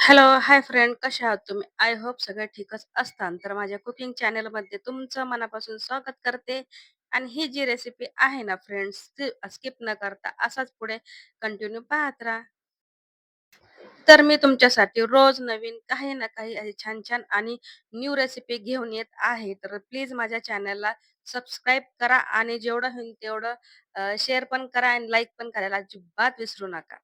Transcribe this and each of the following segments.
Hello, hi friend, कशा आहात तुम्ही? आय होप सगळे ठीकच असताल. तर माझ्या कुकिंग चॅनलमध्ये तुमचं मनापासून स्वागत करते. आणि ही जी रेसिपी आहे ना फ्रेंड्स, ती स्किप न करता असाच पुढे कंटिन्यू पाहत राहा. तर मी तुमच्यासाठी रोज नवीन काही ना काही अशी छान-छान आणि न्यू रेसिपी घेऊन येत आहे. तर प्लीज माझ्या चॅनलला सबस्क्राईब करा आणि जेवढं होईल तेवढं शेअर पण करा आणि लाईक पण करायला अजिबात विसरू नका.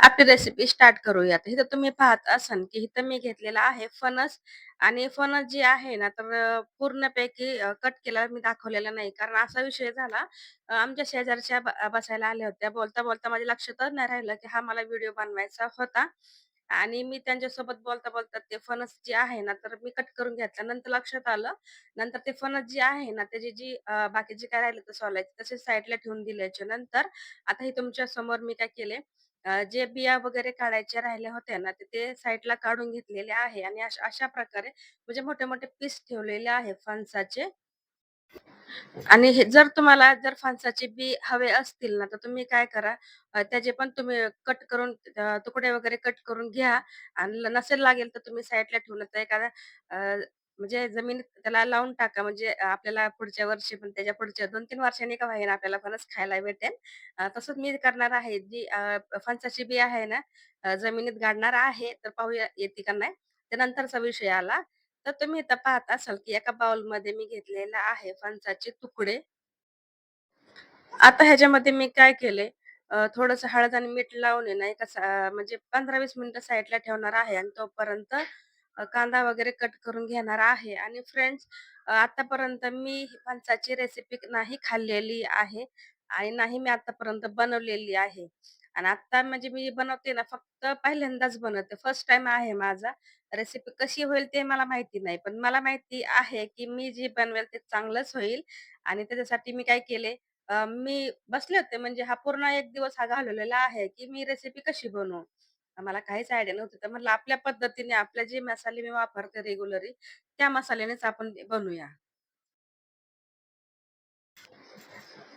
आपली रेसिपी स्टार्ट करूयात. इथं तुम्ही पाहत असाल, की इथं मी घेतलेला आहे फणस आणि फणस जे आहे ना, तर पूर्णपैकी कट केलेला मी दाखवलेला नाही. कारण असा विषय झाला, आमच्या शेजारच्या बसायला आल्या होत्या. बोलता-बोलता माझ्या लक्षातच नाही राहिलं, की हा मला व्हिडिओ बनवायचा होता. आणि मी त्यांच्यासोबत बोलता-बोलता ते फणस जे आहे ना, तर मी कट करून घेतला. नंतर लक्षात आलं, नंतर ते फणस जे आहे ना, त्याची जी बाकीचे काय राहिले ते सोलायचे तसेच साईडला ठेवून दिल्याच्या नंतर आता हे तुमच्या समोर मी काय केले, जे बिया वगैरे काढायच्या राहिल्या होत्या ना, तर ते साईडला काढून घेतलेले आहे आणि अशा अशा प्रकारे म्हणजे मोठे-मोठे पीस ठेवलेले आहे फणसाचे. आणि हे जर तुम्हाला जर फणसाचे बी हवे असतील ना, तर तुम्ही काय करा, त्याचे पण तुम्ही कट करून तुकडे वगैरे कट करून घ्या आणि नसेल लागेल तर तुम्ही साईडला ठेवलं तर एखादा म्हणजे जमिनीत त्याला लावून टाका. म्हणजे आपल्याला पुढच्या वर्षी पण त्याच्या पुढच्या 2-3 वर्षांनी का होईना आपल्याला फणस खायला भेटेल. तसंच मी करणार आहे. जी फणसाची बी आहे ना, जमिनीत गाडणार आहे. तर पाहूया येते का नाही. त्यानंतरचा विषय आला. तर तुम्ही इथं पाहत असाल, की एका बाउलमध्ये मी घेतलेला आहे फणसाचे तुकडे. आता ह्याच्यामध्ये मी काय केलंय, थोडंसं हळद आणि मीठ लावून आहे ना, म्हणजे 15-20 मिनिटं साईडला ठेवणार आहे आणि तोपर्यंत कांदा वगैरे कट करून घेणार आहे. आणि फ्रेंड्स, आतापर्यंत मी फणसाची रेसिपी नाही खाल्लेली आहे आणि नाही मी आतापर्यंत बनवलेली आहे. आणि आता म्हणजे मी बनवते ना, फक्त पहिल्यांदाच बनवते. फर्स्ट टाईम आहे माझा. रेसिपी कशी होईल ते मला माहिती नाही. पण मला माहिती आहे, की मी जे बनवेल ते चांगलंच होईल. आणि त्याच्यासाठी मी काय केले, मी बसले होते म्हणजे हा पूर्ण 1 दिवस हा घालवलेला आहे, की मी रेसिपी कशी बनवू? मला काहीच आयडिया नव्हती. तर म्हटलं आपल्या पद्धतीने आपले जे मसाले मी वापरते रेग्युलरी, त्या मसाल्यानेच आपण ते बनवूया.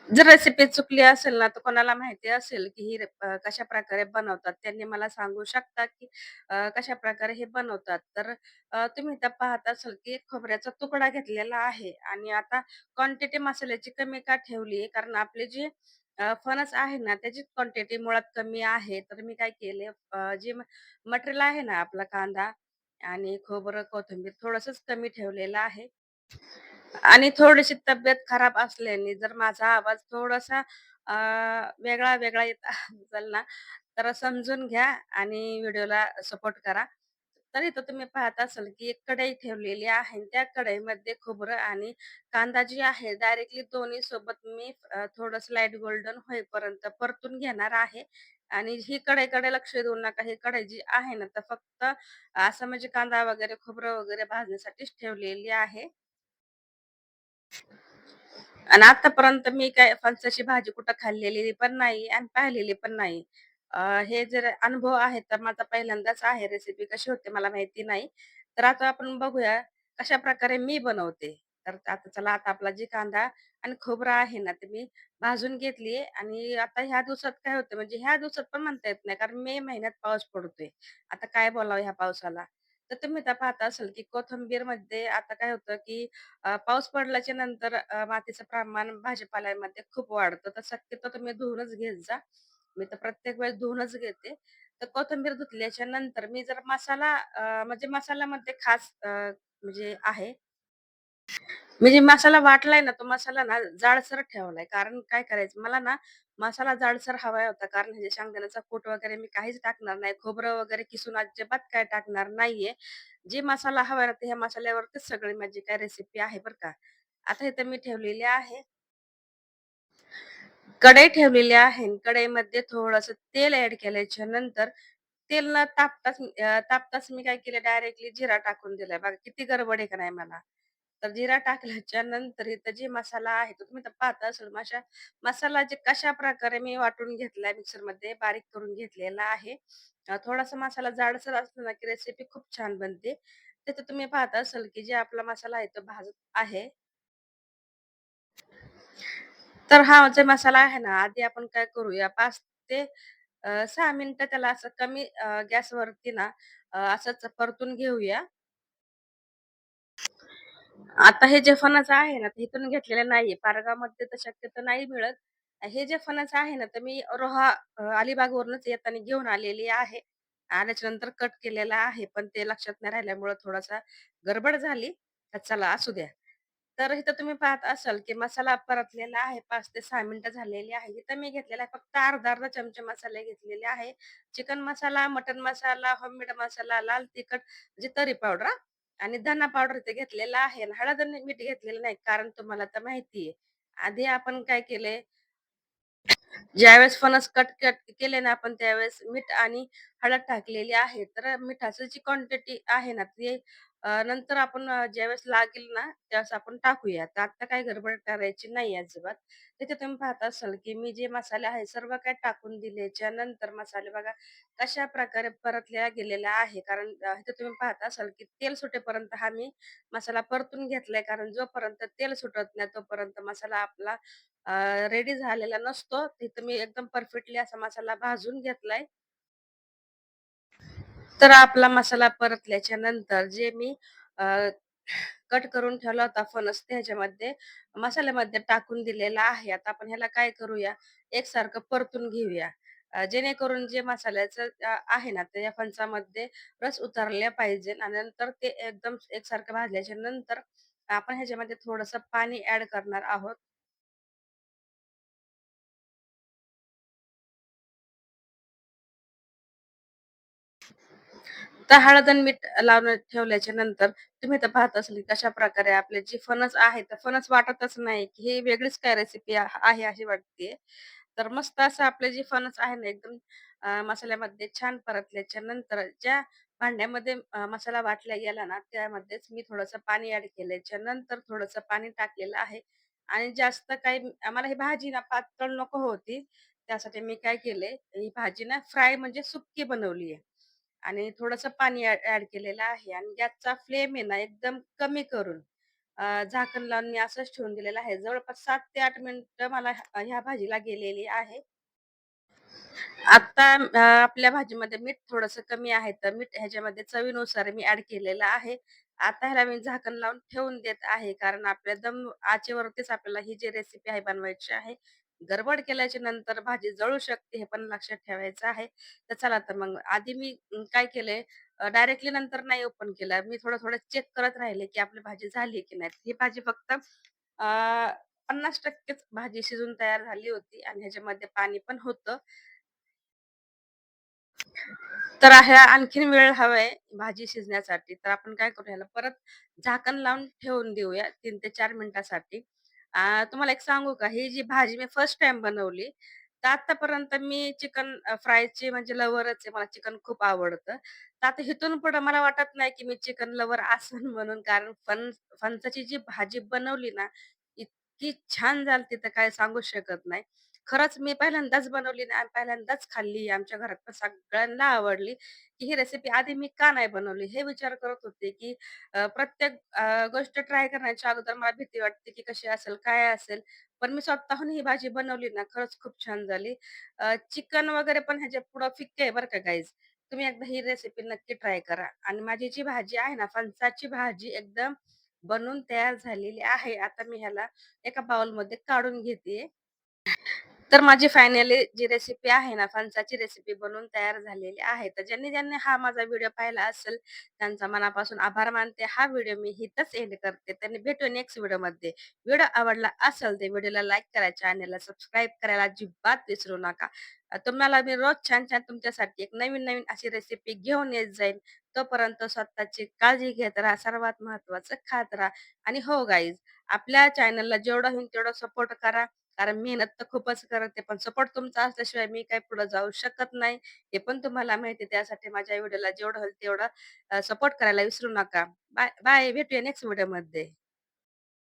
जर रेसिपी चुकली असेल ना, तर कोणाला माहिती असेल, की ही कशाप्रकारे बनवतात, त्यांनी मला सांगू शकता, की कशाप्रकारे हे बनवतात. तर तुम्ही इथं पाहत असाल, की एक खोबऱ्याचा तुकडा घेतलेला आहे आणि आता क्वांटिटी मसाल्याची कमी का ठेवली आहे, कारण आपले जे फणस आहे ना, त्याची क्वांटिटी मुळात कमी आहे. तर मी काय केले, जे मटेरियल आहे ना, आपला कांदा आणि खोबरं, कोथिंबीर थोडंसंच कमी ठेवलेलं आहे. आणि थोडीशी तब्येत खराब असल्याने जर माझा आवाज थोडासा वेगळा-वेगळा येत असेल ना, तर समजून घ्या आणि व्हिडिओला सपोर्ट करा. तर इथं तुम्ही पाहत असाल, की एक कढई ठेवलेली आहे. त्या कढईमध्ये खोबरं आणि कांदा जी आहे डायरेक्टली दोन्ही सोबत मी थोडंसं लाईट गोल्डन होईपर्यंत परतून घेणार आहे. आणि ही कढईकडे लक्ष देऊ नका. ही कढई जी आहे ना, तर फक्त असं म्हणजे कांदा वगैरे, खोबरं वगैरे भाजण्यासाठीच ठेवलेली आहे. आणि आतापर्यंत मी काय फणसाची भाजी कुठं खाल्लेली पण नाही आणि पाहिलेली पण नाही. हे जर अनुभव आहे तर माझा पहिल्यांदाच आहे. रेसिपी कशी होते मला माहिती नाही. तर आता आपण बघूया कशाप्रकारे मी बनवते. तर आता चला, आता आपला जे कांदा आणि खोबरं आहे ना, ते मी भाजून घेतली आणि आता ह्या दिवसात काय होतं, म्हणजे ह्या दिवसात पण म्हणता येत नाही, कारण मे महिन्यात पाऊस पडतोय. आता काय बोलावं ह्या पावसाला. तर तुम्ही आता पाहता असाल, की कोथिंबीरमध्ये आता काय होतं, की पाऊस पडल्याच्या नंतर मातीचं प्रमाण भाजीपाल्यामध्ये खूप वाढतं. तर शक्यतो तुम्ही धुवूनच घेत जा. मी तर प्रत्येक वेळेस धुवूनच घेते. तर कोथिंबीर धुतल्याच्या नंतर मी जर मसाला, म्हणजे मसाल्यामध्ये खास म्हणजे आहे. मी जे मसाला वाटलाय ना, तो मसाला ना जाडसर ठेवलाय. कारण काय करायचं, मला ना मसाला जाडसर हवा होता. कारण हे शेंगदाण्याचा कूट वगैरे मी काहीच टाकणार नाही. खोबरं वगैरे किसून अजिबात काय टाकणार नाहीये. जे मसाला हवा ना, तर ह्या मसाल्यावरतीच सगळी माझी काय रेसिपी आहे बरं का. आता इथे मी ठेवलेली आहे. कढई ठेवलेली आहे. कढईमध्ये थोडंसं तेल ॲड केल्याच्या नंतर तेल न तापताच मी काय केलं, डायरेक्टली जिरा टाकून दिलाय. बघा किती गडबड आहे का नाही मला. तर जिरा टाकल्याच्या नंतर इथं जे मसाला आहे, तो तुम्ही तर पाहता असाल मसाला जे कशाप्रकारे मी वाटून घेतलाय मिक्सरमध्ये बारीक करून घेतलेला आहे. थोडासा मसाला जाडसर असला ना, की रेसिपी खूप छान बनते. तिथं तुम्ही पाहता असाल, की जे आपला मसाला आहे तो भाजत आहे. तर हा जो मसाला आहे ना, आधी आपण काय करूया, 5 ते 6 मिनिटं त्याला असं कमी गॅसवरती ना असंच परतून घेऊया. आता हे जे फणस आहे ना, ते इथून घेतलेलं नाहीये. पारगामध्ये तर शक्यतो नाही मिळत. हे जे फणस आहे ना, तर मी रोहा अलिबागवरूनच येताना घेऊन आलेली आहे. आल्याच्या नंतर कट केलेला आहे. पण ते लक्षात नाही राहिल्यामुळं थोडासा गडबड झाली. तर चला असू द्या. तर इथं तुम्ही पाहत असाल, की मसाला परतलेला आहे. 5 ते 6 मिनिटं झालेली आहे. इथं मी घेतलेला आहे फक्त अर्धा-अर्धा चमचे मसाले घेतलेले आहे. चिकन मसाला, मटण मसाला, होममेड मसाला, लाल तिखट म्हणजे तरी पावडर आणि धना पावडर इथे घेतलेला आहे आणि हळद आणि मीठ घेतलेलं नाही. कारण तुम्हाला तर माहिती आहे. आधी आपण काय केलंय, ज्यावेळेस फणस कट केले ना आपण त्यावेळेस मीठ आणि हळद टाकलेली आहे. तर मिठाची जी क्वांटिटी आहे ना ती नंतर आपण ज्यावेळेस लागेल ना त्यावेळेस आपण टाकूया. तर आता काही गडबड करायची नाही अजिबात. तिथे तुम्ही पाहत असाल, की मी जे मसाले आहे सर्व काही टाकून दिल्याच्या नंतर मसाले बघा कशाप्रकारे परतल्या गेलेला आहे. कारण इथे तुम्ही पाहत असाल, की तेल सुटेपर्यंत हा मी मसाला परतून घेतलाय. कारण जोपर्यंत तेल सुटत नाही तोपर्यंत मसाला आपला रेडी झालेला नसतो. तिथं मी एकदम परफेक्टली असा मसाला भाजून घेतलाय. तर आपला मसाला परतल्याच्या नंतर जे मी कट करून ठेवला होता फणस ते ह्याच्यामध्ये मसाल्यामध्ये टाकून दिलेला आहे. आता आपण ह्याला काय करूया, एकसारखं परतून घेऊया. जेणेकरून जे मसाल्याचं आहे ना, ते या फणसामध्ये रस उतरला पाहिजे आणि नंतर ते एकदम एकसारखं भाजल्याच्या नंतर आपण ह्याच्यामध्ये थोडंसं पाणी ॲड करणार आहोत. तर हळद आणि मीठ लावून ठेवल्याच्या नंतर तुम्ही तर पाहत असाल की कशाप्रकारे आपले जे फणस आहे, तर फणस वाटतच नाही, की हे वेगळीच काय रेसिपी आहे अशी वाटते. तर मस्त असं आपले जे फणस आहे ना, एकदम मसाल्यामध्ये छान परतल्याच्या नंतर ज्या भांड्यामध्ये मसाला वाटला गेला ना, त्यामध्येच मी थोडंसं पाणी ॲड केल्याच्या नंतर थोडंसं पाणी टाकलेलं आहे आणि जास्त काही आम्हाला ही भाजी ना पातळ नको होती. त्यासाठी मी काय केलंय, ही भाजी ना फ्राय म्हणजे सुक्की बनवली आहे. आणि थोडंसं पाणी ॲड केलेलं आहे आणि गॅसचा फ्लेम आहे ना एकदम कमी करून झाकण लावून मी असंच ठेवून दिलेलं आहे. जवळपास 7 ते 8 मिनिटं मला ह्या भाजीला गेलेली आहे. आता आपल्या भाजीमध्ये मीठ थोडंसं कमी आहे, तर मीठ ह्याच्यामध्ये चवीनुसार मी ॲड केलेलं आहे. आता ह्याला मी झाकण लावून ठेवून देत आहे, कारण आपल्या दम आचेवरतीच आपल्याला ही जी रेसिपी आहे बनवायची आहे. गडबड केल्याच्या नंतर भाजी जळू शकते, हे पण लक्षात ठेवायचं आहे. तर चला तर मग आधी मी काय केलंय, डायरेक्टली नंतर नाही ओपन केलं. मी थोडं-थोडं चेक करत राहिले, की आपली भाजी झाली की नाही. ही भाजी फक्त 50%च भाजी शिजून तयार झाली होती आणि ह्याच्यामध्ये पाणी पण होतं. तर ह्या आणखीन वेळ हवाय भाजी शिजण्यासाठी. तर आपण काय करू ह्याला परत झाकण लावून ठेवून देऊया 3 ते 4 मिनिटासाठी. तुम्हाला एक सांगू का, ही जी भाजी मी फर्स्ट टाईम बनवली, तर आत्तापर्यंत मी चिकन फ्रायची म्हणजे लव्हरच आहे. मला चिकन खूप आवडतं. तर आता इथून पुढे मला वाटत नाही, की मी चिकन लव्हर असेन म्हणून. कारण फणसाची जी भाजी बनवली ना, इतकी छान झालती तर काय सांगूच शकत नाही. खरंच मी पहिल्यांदाच बनवली ना आणि पहिल्यांदाच खाल्ली. आमच्या घरात पण सगळ्यांना आवडली, की ही रेसिपी आधी मी का नाही बनवली? हे विचार करत होते, की प्रत्येक गोष्ट ट्राय करण्याच्या अगोदर मला भीती वाटते, की कशी असेल, काय असेल? पण मी स्वतःहून ही भाजी बनवली ना, खरंच खूप छान झाली. चिकन वगैरे पण ह्याच्या पुढं फिक्के आहे बरं का गाईज. तुम्ही एकदा ही रेसिपी नक्की ट्राय करा. आणि माझी जी भाजी आहे ना, फणसाची भाजी एकदम बनून तयार झालेली आहे. आता मी ह्याला एका बाउलमध्ये काढून घेते. तर माझी फायनली जी रेसिपी आहे ना, फणसाची रेसिपी बनवून तयार झालेली आहे. तर ज्यांनी हा माझा व्हिडिओ पाहिला असेल, त्यांचा मनापासून आभार मानते. हा व्हिडिओ मी इथंच एंड करते. त्यांनी भेटू नेक्स्ट व्हिडिओमध्ये. व्हिडिओ आवडला असेल तर व्हिडिओला लाईक करा, चॅनलला सबस्क्राईब करायला अजिबात विसरू नका. तुम्हाला मी रोज छान-छान तुमच्यासाठी एक नवीन-नवीन अशी रेसिपी घेऊन येत जाईन. तोपर्यंत स्वतःची काळजी घेत राहा. सर्वात महत्त्वाचं खात राहा. आणि हो गाईज, आपल्या चॅनलला जेवढं होईल तेवढं सपोर्ट करा. कारण मेहनत तर खूपच करते, पण सपोर्ट तुमचा असल्याशिवाय मी काही पुढे जाऊ शकत नाही. हे पण तुम्हाला माहिती आहे. त्यासाठी माझ्या व्हिडिओला जेवढं होईल तेवढं सपोर्ट करायला विसरू नका. Bye bye. भेटूया नेक्स्ट व्हिडिओमध्ये.